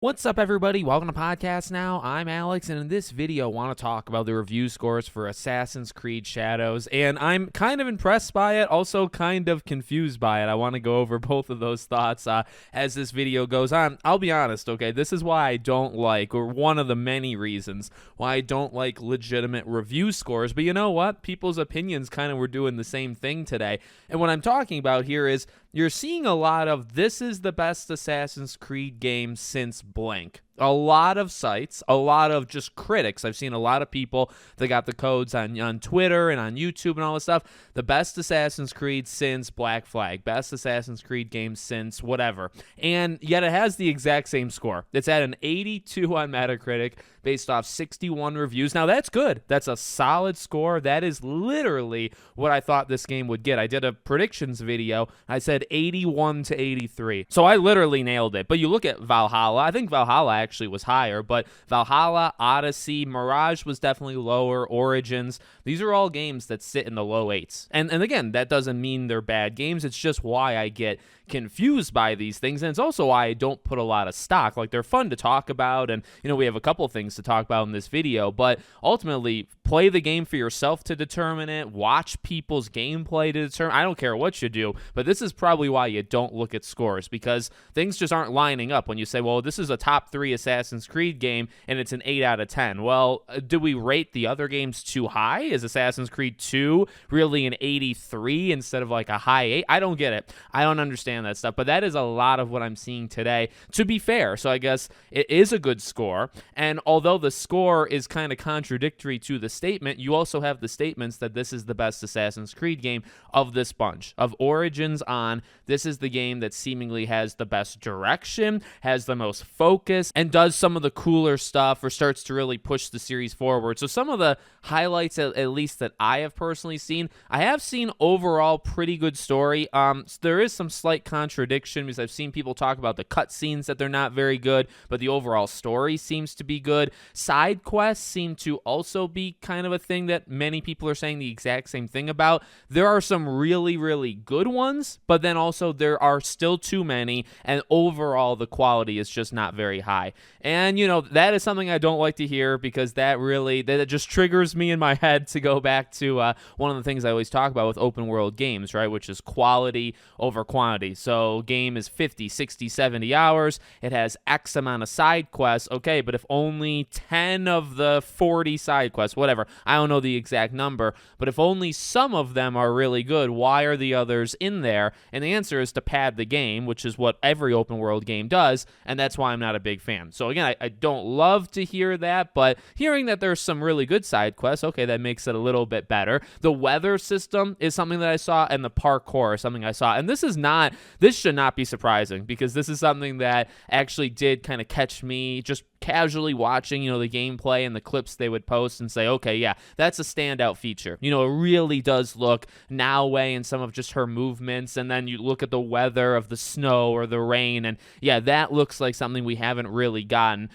What's up, everybody? Welcome to Podcast Now. I'm Alex, and in this video, I want to talk about the review scores for Assassin's Creed Shadows, and I'm kind of impressed by it, also kind of confused by it. I want to go over both of those thoughts as this video goes on. I'll be honest, okay? This is why I don't like, or one of the many reasons why I don't like legitimate review scores, but you know what? People's opinions kind of were doing the same thing today, and what I'm talking about here is you're seeing a lot of this is the best Assassin's Creed game since blank. A lot of sites, a lot of just critics. I've seen a lot of people that got the codes on Twitter and on YouTube and all this stuff. The best Assassin's Creed since Black Flag. Best Assassin's Creed game since whatever. And yet it has the exact same score. It's at an 82 on Metacritic based off 61 reviews. Now that's good. That's a solid score. That is literally what I thought this game would get. I did a predictions video. I said 81 to 83. So I literally nailed it. But you look at Valhalla. I think Valhalla actually was higher, but Valhalla, Odyssey, Mirage was definitely lower, Origins, these are all games that sit in the low 8s. And again, that doesn't mean they're bad games, it's just why I get confused by these things, and it's also why I don't put a lot of stock. Like, they're fun to talk about, and we have a couple things to talk about in this video, but ultimately play the game for yourself to determine it, watch people's gameplay to determine. I don't care what you do, but this is probably why you don't look at scores, because things just aren't lining up when you say, well, this is a top 3 Assassin's Creed game and it's an 8 out of 10. Well, do we rate the other games too high? Is Assassin's Creed 2 really an 83 instead of like a high 8? I don't get it. I don't understand that stuff, but that is a lot of what I'm seeing today, to be fair. So I guess it is a good score, and although the score is kind of contradictory to the statement, you also have the statements that this is the best Assassin's Creed game of this bunch. Of Origins on, this is the game that seemingly has the best direction, has the most focus, and does some of the cooler stuff, or starts to really push the series forward. So some of the highlights, at least that I have personally seen, I have seen overall pretty good story. There is some slight contradiction, because I've seen people talk about the cutscenes that they're not very good, but the overall story seems to be good. Side quests seem to also be kind of a thing that many people are saying the exact same thing about. There are some really, really good ones, but then also there are still too many, and overall the quality is just not very high. And that is something I don't like to hear, because that just triggers me in my head to go back to one of the things I always talk about with open world games, right, which is quality over quantity. So game is 50, 60, 70 hours, it has X amount of side quests, okay, but if only 10 of the 40 side quests, whatever, I don't know the exact number, but if only some of them are really good, why are the others in there? And the answer is to pad the game, which is what every open world game does, and that's why I'm not a big fan. So again, I don't love to hear that, but hearing that there's some really good side quests, okay, that makes it a little bit better. The weather system is something that I saw, and the parkour is something I saw, and this should not be surprising, because this is something that actually did kind of catch me just casually watching, the gameplay and the clips they would post, and say, okay, yeah, that's a standout feature. It really does look Naoe and some of just her movements, and then you look at the weather of the snow or the rain, and yeah, that looks like something we haven't really gotten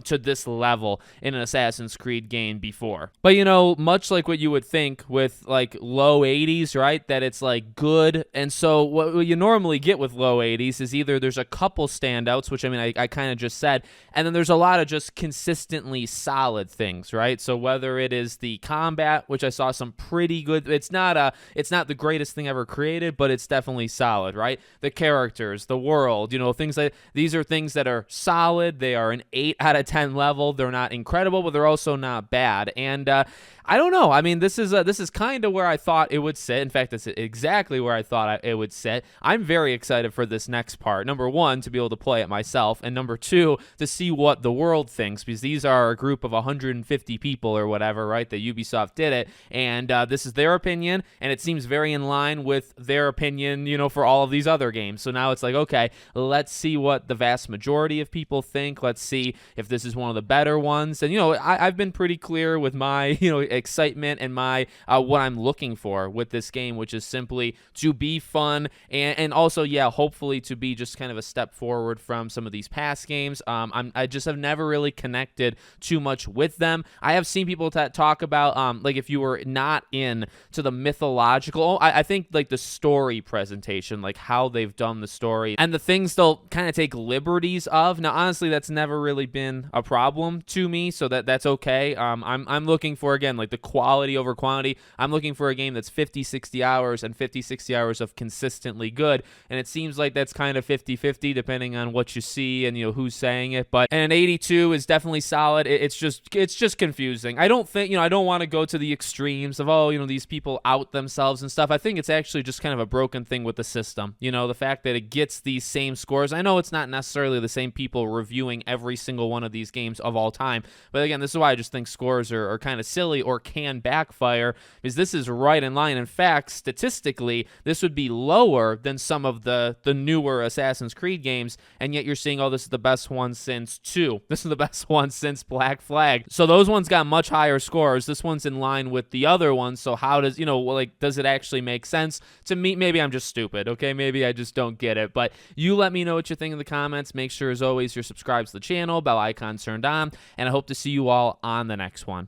to this level in an Assassin's Creed game before. But much like what you would think with like low 80s, right, that it's like good, and so what you normally get with low 80s is either there's a couple standouts, which I kind of just said, and then there's a lot of just consistently solid things, right? So whether it is the combat, which I saw some pretty good, it's not the greatest thing ever created, but it's definitely solid, right? The characters, the world, things like these are things that are solid. They are an 8 out of 10 level. They're not incredible, but they're also not bad. And I don't know. This is kind of where I thought it would sit. In fact, it's exactly where I thought it would sit. I'm very excited for this next part. Number one, to be able to play it myself, and number two, to see what the world thinks, because these are a group of 150 people or whatever, right, that Ubisoft did it, and this is their opinion, and it seems very in line with their opinion, for all of these other games. So now it's like, okay, let's see what the vast majority of people think. Let's see if this is one of the better ones. And I've been pretty clear with my excitement and my what I'm looking for with this game, which is simply to be fun, and also, yeah, hopefully to be just kind of a step forward from some of these past games. I just have never really connected too much with them. I have seen people talk about like if you were not in to the mythological, I think like the story presentation, like how they've done the story and the things they'll kind of take liberties of. Now, honestly, that's never really been a problem to me, so that's okay. I'm looking for, again, like the quality over quantity. I'm looking for a game that's 50, 60 hours and 50, 60 hours of consistently good, and it seems like that's kind of 50-50 depending on what you see and who's saying it. But an 82 is definitely solid. It's just confusing. I don't think I don't want to go to the extremes of these people out themselves and stuff. I think it's actually just kind of a broken thing with the system. The fact that it gets these same scores. I know it's not necessarily the same people reviewing every single one of these games of all time, but again, this is why I just think scores are kind of silly or can backfire, because this is right in line. In fact, statistically, this would be lower than some of the newer Assassin's Creed games, and yet you're seeing, this is the best one since 2. This is the best one since Black Flag. So those ones got much higher scores. This one's in line with the other ones. So how does, does it actually make sense? To me, maybe I'm just stupid, okay? Maybe I just don't get it. But you let me know what you think in the comments. Make sure, as always, you're subscribed to the channel, bell icon turned on, and I hope to see you all on the next one.